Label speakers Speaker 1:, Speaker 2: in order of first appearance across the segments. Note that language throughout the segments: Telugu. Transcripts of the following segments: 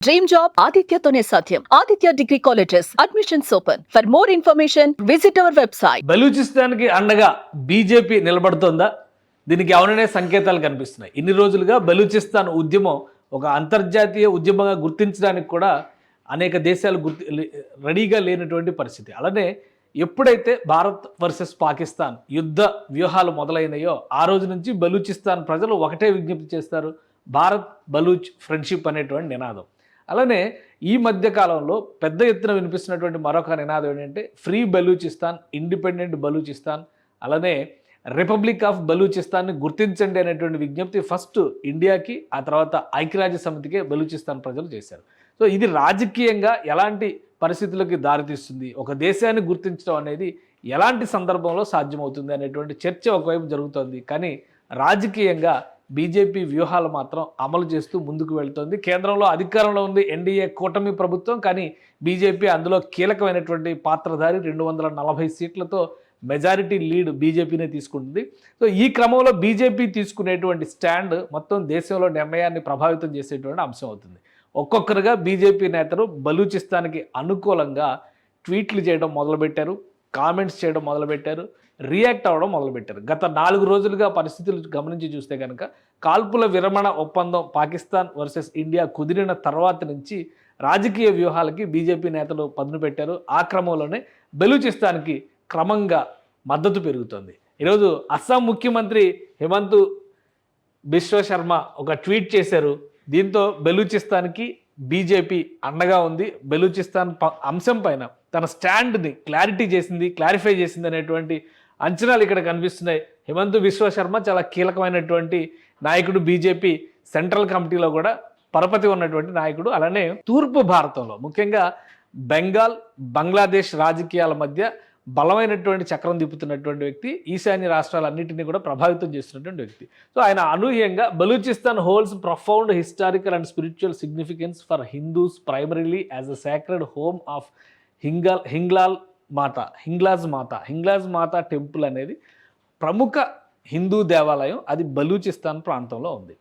Speaker 1: డ్రీమ్ జాబ్ ఆదిత్యతోనే సాధ్యం. Aditya degree colleges admissions open. For more information visit our website.
Speaker 2: బలూచిస్తాన్కి అండగా బీజేపీ నిలబడుతోందా? దీనికి అవుననే సంకేతాలు కనిపిస్తున్నాయి. ఇన్ని రోజులుగా బలూచిస్తాన్ ఉద్యమం ఒక అంతర్జాతీయ ఉద్యమంగా గుర్తించడానికి కూడా అనేక దేశాలు రెడీగా లేనటువంటి పరిస్థితి. అలానే ఎప్పుడైతే భారత్ వర్సెస్ పాకిస్తాన్ యుద్ధ వ్యూహాలు మొదలైనయో ఆ రోజు నుంచి బలూచిస్తాన్ ప్రజలు ఒకటే విజ్ఞప్తి చేస్తారు, భారత్ బలూచ్ ఫ్రెండ్షిప్ అనేటువంటి నినాదం. అలానే ఈ మధ్య కాలంలో పెద్ద ఎత్తున వినిపిస్తున్నటువంటి మరొక నినాదం ఏంటంటే ఫ్రీ బలూచిస్తాన్, ఇండిపెండెంట్ బలూచిస్తాన్, అలానే రిపబ్లిక్ ఆఫ్ బలూచిస్తాన్ని గుర్తించండి అనేటువంటి విజ్ఞప్తి ఫస్ట్ ఇండియాకి, ఆ తర్వాత ఐక్యరాజ్య సమితికే బలూచిస్తాన్ ప్రజలు చేశారు. సో ఇది రాజకీయంగా ఎలాంటి పరిస్థితులకి దారితీస్తుంది, ఒక దేశాన్ని గుర్తించడం అనేది ఎలాంటి సందర్భంలో సాధ్యమవుతుంది అనేటువంటి చర్చ ఒకవైపు జరుగుతోంది. కానీ రాజకీయంగా బీజేపీ వ్యూహాలు మాత్రం అమలు చేస్తూ ముందుకు వెళ్తోంది. కేంద్రంలో అధికారంలో ఉంది ఎన్డీఏ కూటమి ప్రభుత్వం, కానీ బీజేపీ అందులో కీలకమైనటువంటి పాత్రధారి 240 సీట్లతో మెజారిటీ లీడ్ బీజేపీనే తీసుకుంటుంది. సో ఈ క్రమంలో బీజేపీ తీసుకునేటువంటి స్టాండ్ మొత్తం దేశంలో నిర్ణయాన్ని ప్రభావితం చేసేటువంటి అంశం అవుతుంది. ఒక్కొక్కరుగా బీజేపీ నేతలు బలూచిస్తాన్కి అనుకూలంగా ట్వీట్లు చేయడం మొదలుపెట్టారు, కామెంట్స్ చేయడం మొదలుపెట్టారు, రియాక్ట్ అవ్వడం మొదలుపెట్టారు. గత 4 రోజులుగా పరిస్థితులు గమనించి చూస్తే కనుక కాల్పుల విరమణ ఒప్పందం పాకిస్తాన్ వర్సెస్ ఇండియా కుదిరిన తర్వాత నుంచి రాజకీయ వ్యూహాలకి బీజేపీ నేతలు పదును పెట్టారు. ఆ క్రమంలోనే బలూచిస్తాన్కి క్రమంగా మద్దతు పెరుగుతోంది. ఈరోజు అస్సాం ముఖ్యమంత్రి హిమంత్ బిశ్వ శర్మ ఒక ట్వీట్ చేశారు. దీంతో బలూచిస్తాన్కి బీజేపీ అండగా ఉంది, బలూచిస్తాన్ అంశం పైన తన స్టాండ్ని క్లారిఫై చేసింది అనేటువంటి అంచనాలు ఇక్కడ కనిపిస్తున్నాయి. హిమంత్ బిశ్వ శర్మ చాలా కీలకమైనటువంటి నాయకుడు, బీజేపీ సెంట్రల్ కమిటీలో కూడా పరపతి ఉన్నటువంటి నాయకుడు. అలానే తూర్పు భారతంలో ముఖ్యంగా బెంగాల్, బంగ్లాదేశ్ రాజకీయాల మధ్య బలమైనటువంటి చక్రం తిప్పుతున్నటువంటి వ్యక్తి, ఈశాన్య రాష్ట్రాలన్నింటినీ కూడా ప్రభావితం చేస్తున్నటువంటి వ్యక్తి. సో ఆయన అనూహ్యంగా Balochistan holds profound historical and spiritual significance for Hindus primarily as a sacred home of Hinglaj Mata temple అనేది ప్రముఖ హిందూ దేవాలయం. అది బలూచిస్తాన్ ప్రాంతంలో ఉంది.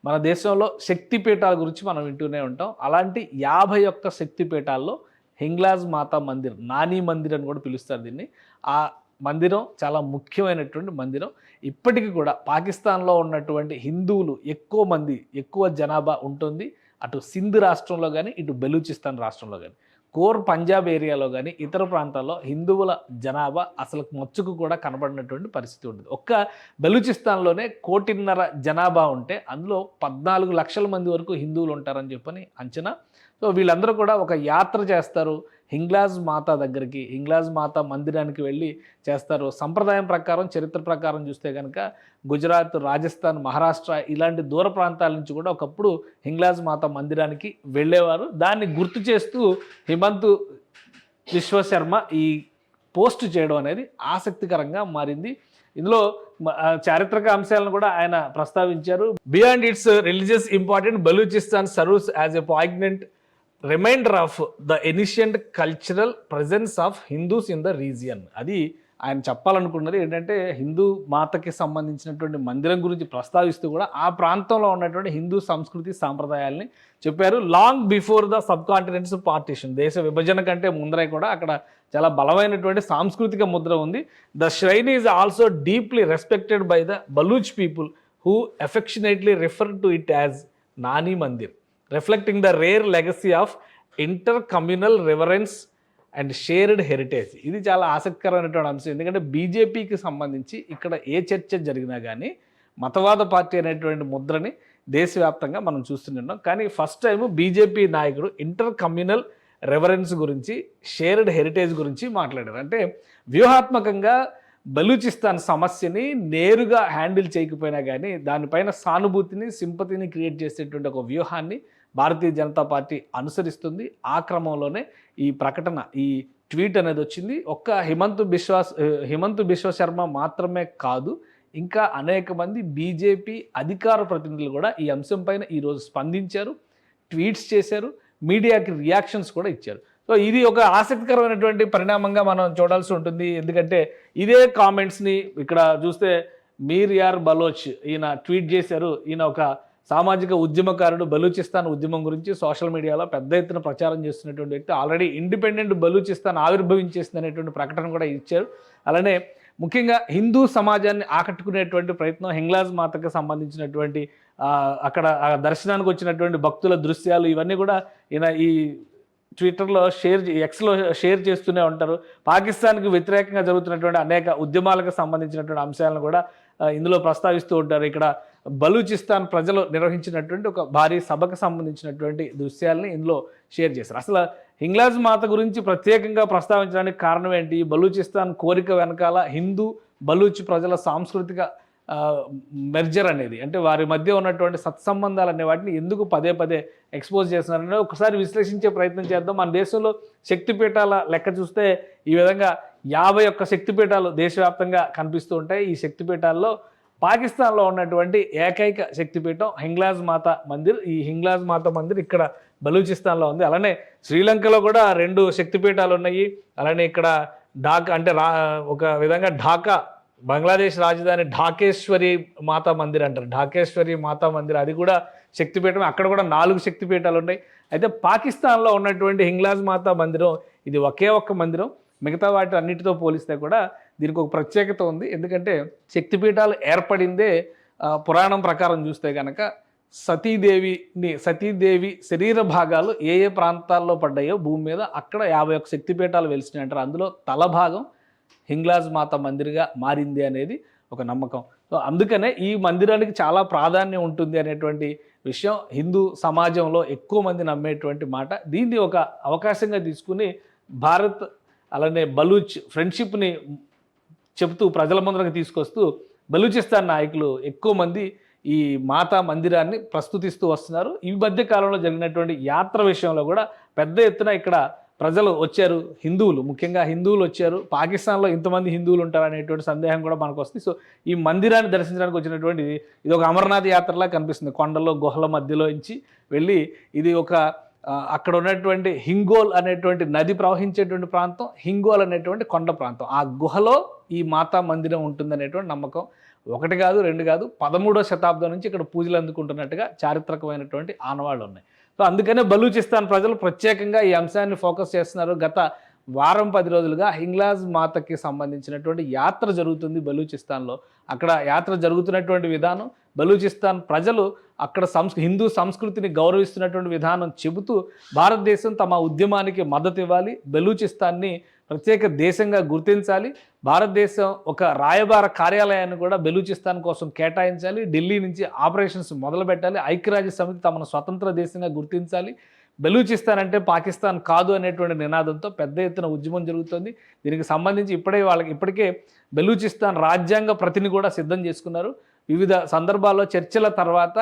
Speaker 2: మన దేశంలో శక్తిపీఠాల గురించి మనం వింటూనే ఉంటాం. అలాంటి 51 శక్తిపీఠాల్లో హింగ్లాజ్ మాతా మందిర్, నాని మందిర్ అని కూడా పిలుస్తారు దీన్ని. ఆ మందిరం చాలా ముఖ్యమైనటువంటి మందిరం. ఇప్పటికీ కూడా పాకిస్తాన్లో ఉన్నటువంటి హిందువులు ఎక్కువ జనాభా ఉంటుంది. అటు సింధ్ రాష్ట్రంలో కానీ, ఇటు బలూచిస్తాన్ రాష్ట్రంలో కానీ, కోర్ పంజాబ్ ఏరియాలో కానీ ఇతర ప్రాంతాల్లో హిందువుల జనాభా అసలు మచ్చుకు కూడా కనబడినటువంటి పరిస్థితి ఉంటుంది. ఒక్క బలూచిస్తాన్లోనే 1.5 కోటి జనాభా ఉంటే అందులో 14 లక్షల మంది వరకు హిందువులు ఉంటారని చెప్పని అంచనా. సో వీళ్ళందరూ కూడా ఒక యాత్ర చేస్తారు హింగ్లాజ్ మాతా దగ్గరికి, హింగ్లాజ్ మాతా మందిరానికి వెళ్ళి చేస్తారు. సంప్రదాయం ప్రకారం, చరిత్ర ప్రకారం చూస్తే కనుక గుజరాత్, రాజస్థాన్, మహారాష్ట్ర ఇలాంటి దూర ప్రాంతాల నుంచి కూడా ఒకప్పుడు హింగ్లాజ్ మాతా మందిరానికి వెళ్ళేవారు. దాన్ని గుర్తు చేస్తూ హిమంత్ బిశ్వ శర్మ ఈ పోస్ట్ చేయడం అనేది ఆసక్తికరంగా మారింది. ఇందులో చారిత్రక అంశాలను కూడా ఆయన ప్రస్తావించారు. Beyond its religious important, Balochistan serves as a poignant reminder of the ancient cultural presence of Hindus in the region. అది ఆయన చెప్పాలనుకున్నది ఏంటంటే హిందూ మాతకి సంబంధించినటువంటి మందిరం గురించి ప్రస్తావిస్తూ కూడా ఆ ప్రాంతంలో ఉన్నటువంటి హిందూ సంస్కృతి సాంప్రదాయాల్ని చెప్పారు. Long before the sub continents partition, దేశ విభజన కంటే ముందరే కూడా అక్కడ చాలా బలమైనటువంటి సాంస్కృతిక ముద్ర ఉంది. The shrine is also deeply respected by the Baloch people who affectionately refer to it as Nani Mandir, reflecting the rare legacy of inter communal reverence and shared heritage. ఇది చాలా ఆసక్తికరమైనటువంటి అంశం. ఎందుకంటే బీజేపీకి సంబంధించి ఇక్కడ ఏ చర్చ జరిగినా కానీ మతవాద పార్టీ అనేటువంటి ముద్రని దేశవ్యాప్తంగా మనం చూస్తున్నాం. కానీ ఫస్ట్ టైం బీజేపీ నాయకుడు ఇంటర్ కమ్యూనల్ రెవరెన్స్ గురించి, షేర్డ్ హెరిటేజ్ గురించి మాట్లాడారు. అంటే వ్యూహాత్మకంగా బలూచిస్తాన్ సమస్యని నేరుగా హ్యాండిల్ చేయకపోయినా కానీ దానిపైన సానుభూతిని, సింపతిని క్రియేట్ చేసేటువంటి ఒక వ్యూహాన్ని భారతీయ జనతా పార్టీ అనుసరిస్తుంది. ఆ క్రమంలోనే ఈ ప్రకటన, ఈ ట్వీట్ అనేది వచ్చింది. ఒక్క హిమంత్ బిశ్వ శర్మ మాత్రమే కాదు, ఇంకా అనేక మంది బీజేపీ అధికార ప్రతినిధులు కూడా ఈ అంశం పైన ఈరోజు స్పందించారు, ట్వీట్స్ చేశారు, మీడియాకి రియాక్షన్స్ కూడా ఇచ్చారు. సో ఇది ఒక ఆసక్తికరమైనటువంటి పరిణామంగా మనం చూడాల్సి ఉంటుంది. ఎందుకంటే ఇదే కామెంట్స్ని ఇక్కడ చూస్తే మీర్ యార్ బలోచ్ ఈయన ట్వీట్ చేశారు. ఈయన ఒక సామాజిక ఉద్యమకారుడు, బలూచిస్తాన్ ఉద్యమం గురించి సోషల్ మీడియాలో పెద్ద ఎత్తున ప్రచారం చేస్తున్నటువంటి వ్యక్తి. ఆల్రెడీ ఇండిపెండెంట్ బలూచిస్తాన్ ఆవిర్భవించేసింది అనేటువంటి ప్రకటన కూడా ఇచ్చారు. అలానే ముఖ్యంగా హిందూ సమాజాన్ని ఆకట్టుకునేటువంటి ప్రయత్నం, హింగ్లాజ్ మాతకు సంబంధించినటువంటి అక్కడ దర్శనానికి వచ్చినటువంటి భక్తుల దృశ్యాలు ఇవన్నీ కూడా ఈయన ఈ ట్విట్టర్లో ఎక్స్లో షేర్ చేస్తూనే ఉంటారు. పాకిస్తాన్కి వ్యతిరేకంగా జరుగుతున్నటువంటి అనేక ఉద్యమాలకు సంబంధించినటువంటి అంశాలను కూడా ఇందులో ప్రస్తావిస్తూ ఉంటారు. ఇక్కడ బలూచిస్తాన్ ప్రజలు నిర్వహించినటువంటి ఒక భారీ సభకు సంబంధించినటువంటి దృశ్యాలని ఇందులో షేర్ చేశారు. అసలు హింగ్లాజ్ మాత గురించి ప్రత్యేకంగా ప్రస్తావించడానికి కారణం ఏంటి? బలూచిస్తాన్ కోరిక వెనకాల హిందూ బలూచ్ ప్రజల సాంస్కృతిక మెర్జర్ అనేది, అంటే వారి మధ్య ఉన్నటువంటి సత్సంబంధాలు అనే వాటిని ఎందుకు పదే పదే ఎక్స్పోజ్ చేస్తున్నారనేది ఒకసారి విశ్లేషించే ప్రయత్నం చేద్దాం. మన దేశంలో శక్తిపీఠాల లెక్క చూస్తే ఈ విధంగా 51 శక్తిపీఠాలు దేశవ్యాప్తంగా కనిపిస్తూ ఉంటాయి. ఈ శక్తిపీఠాల్లో పాకిస్తాన్లో ఉన్నటువంటి ఏకైక శక్తిపీఠం హింగ్లాజ్ మాత మందిర్. ఈ హింగ్లాజ్ మాత మందిర్ ఇక్కడ బలూచిస్తాన్లో ఉంది. అలానే శ్రీలంకలో కూడా 2 శక్తిపీఠాలు ఉన్నాయి. అలానే ఇక్కడ ఢాకా అంటే ఒక విధంగా ఢాకా, బంగ్లాదేశ్ రాజధాని ఢాకేశ్వరి మాతా మందిర్ అంటారు. ఢాకేశ్వరి మాతా మందిర్ అది కూడా శక్తిపీఠం. అక్కడ కూడా 4 శక్తిపీఠాలు ఉన్నాయి. అయితే పాకిస్తాన్లో ఉన్నటువంటి హింగ్లాజ్ మాతా మందిరం ఇది ఒకే ఒక్క మందిరం. మిగతా వాటి అన్నిటితో పోలిస్తే కూడా దీనికి ఒక ప్రత్యేకత ఉంది. ఎందుకంటే శక్తిపీఠాలు ఏర్పడిందే పురాణం ప్రకారం చూస్తే కనుక సతీదేవి శరీర భాగాలు ఏ ఏ ప్రాంతాల్లో పడ్డాయో భూమి మీద అక్కడ 51 శక్తిపీఠాలు వెలిసినాయి అంటారు. అందులో తల భాగం హింగ్లాజ్ మాత మందిర్గా మారింది అనేది ఒక నమ్మకం. సో అందుకనే ఈ మందిరానికి చాలా ప్రాధాన్యం ఉంటుంది అనేటువంటి విషయం హిందూ సమాజంలో ఎక్కువ మంది నమ్మేటువంటి మాట. దీన్ని ఒక అవకాశంగా తీసుకుని భారత్ అలానే బలూచ్ ఫ్రెండ్షిప్ని చెబుతూ ప్రజల ముందరకు తీసుకొస్తూ బలూచిస్తాన్ నాయకులు ఎక్కువ మంది ఈ మాతా మందిరాన్ని ప్రస్తుతిస్తూ వస్తున్నారు. ఈ మధ్య కాలంలో జరిగినటువంటి యాత్ర విషయంలో కూడా పెద్ద ఎత్తున ఇక్కడ ప్రజలు వచ్చారు. హిందువులు, ముఖ్యంగా హిందువులు వచ్చారు. పాకిస్తాన్లో ఇంతమంది హిందువులు ఉంటారనేటువంటి సందేహం కూడా మనకు వస్తుంది. సో ఈ మందిరాన్ని దర్శించడానికి వచ్చినటువంటి ఇది ఒక అమర్నాథ్ యాత్రలా కనిపిస్తుంది. కొండలో గుహల మధ్యలో నుంచి వెళ్ళి ఇది ఒక అక్కడ ఉన్నటువంటి హింగోల్ అనేటువంటి నది ప్రవహించేటువంటి ప్రాంతం, హింగోల్ అనేటువంటి కొండ ప్రాంతం. ఆ గుహలో ఈ మాతా మందిరం ఉంటుందనేటువంటి నమ్మకం. 1 కాదు 2 కాదు 13వ శతాబ్దం నుంచి ఇక్కడ పూజలు అందుకుంటున్నట్టుగా చారిత్రకమైనటువంటి ఆనవాళ్ళు ఉన్నాయి. సో అందుకనే బలూచిస్తాన్ ప్రజలు ప్రత్యేకంగా ఈ అంశాన్ని ఫోకస్ చేస్తున్నారు. గత వారం 10 రోజులుగా హింగ్లాజ్ మాతకి సంబంధించినటువంటి యాత్ర జరుగుతుంది బలూచిస్తాన్లో. అక్కడ యాత్ర జరుగుతున్నటువంటి విధానం, బలూచిస్తాన్ ప్రజలు అక్కడ హిందూ సంస్కృతిని గౌరవిస్తున్నటువంటి విధానం చెబుతూ భారతదేశం తమ ఉద్యమానికి మద్దతు ఇవ్వాలి, బలూచిస్తాన్ని ప్రత్యేక దేశంగా గుర్తించాలి, భారతదేశం ఒక రాయబార కార్యాలయాన్ని కూడా బలూచిస్తాన్ కోసం కేటాయించాలి, ఢిల్లీ నుంచి ఆపరేషన్స్ మొదలుపెట్టాలి, ఐక్యరాజ్య సమితి తమను స్వతంత్ర దేశంగా గుర్తించాలి, బలూచిస్తాన్ అంటే పాకిస్తాన్ కాదు అనేటువంటి నినాదంతో పెద్ద ఎత్తున ఉద్యమం జరుగుతుంది. దీనికి సంబంధించి ఇప్పటికే బలూచిస్తాన్ రాజ్యాంగ ప్రతిని కూడా సిద్ధం చేసుకున్నారు. వివిధ సందర్భాల్లో చర్చల తర్వాత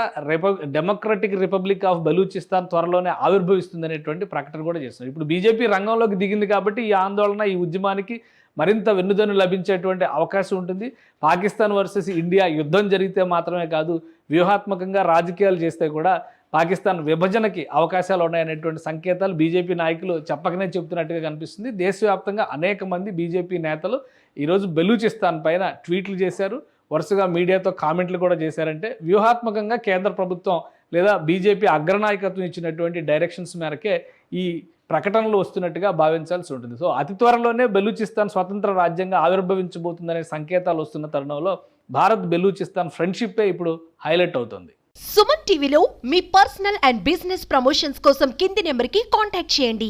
Speaker 2: డెమోక్రటిక్ రిపబ్లిక్ ఆఫ్ బలూచిస్తాన్ త్వరలోనే ఆవిర్భవిస్తుందనేటువంటి ప్రకటన కూడా చేస్తున్నారు. ఇప్పుడు బీజేపీ రంగంలోకి దిగింది కాబట్టి ఈ ఆందోళన, ఈ ఉద్యమానికి మరింత వెన్నుదన్ను లభించేటువంటి అవకాశం ఉంటుంది. పాకిస్తాన్ వర్సెస్ ఇండియా యుద్ధం జరిగితే మాత్రమే కాదు, వ్యూహాత్మకంగా రాజకీయాలు చేస్తే కూడా పాకిస్తాన్ విభజనకి అవకాశాలు ఉన్నాయనేటువంటి సంకేతాలు బీజేపీ నాయకులు చెప్పకనే చెబుతున్నట్టుగా కనిపిస్తుంది. దేశవ్యాప్తంగా అనేక మంది బీజేపీ నేతలు ఈరోజు బలూచిస్తాన్ పైన ట్వీట్లు చేశారు, వరుసగా మీడియాతో కామెంట్లు కూడా చేశారంటే వ్యూహాత్మకంగా కేంద్ర ప్రభుత్వం లేదా బీజేపీ అగ్రనాయకత్వం ఇచ్చినటువంటి డైరెక్షన్స్ మేరకే ఈ ప్రకటనలు వస్తున్నట్టుగా భావించాల్సి ఉంటుంది. సో అతి త్వరలోనే బలూచిస్తాన్ స్వతంత్ర రాజ్యంగా ఆవిర్భవించబోతుందనే సంకేతాలు వస్తున్న తరుణంలో భారత్ బలూచిస్తాన్ ఫ్రెండ్షిప్పే ఇప్పుడు హైలైట్ అవుతుంది.
Speaker 3: సుమన్ టీవీలో మీ పర్సనల్ అండ్ బిజినెస్ ప్రమోషన్స్ కోసం కింది నెంబర్కి కాంటాక్ట్ చేయండి.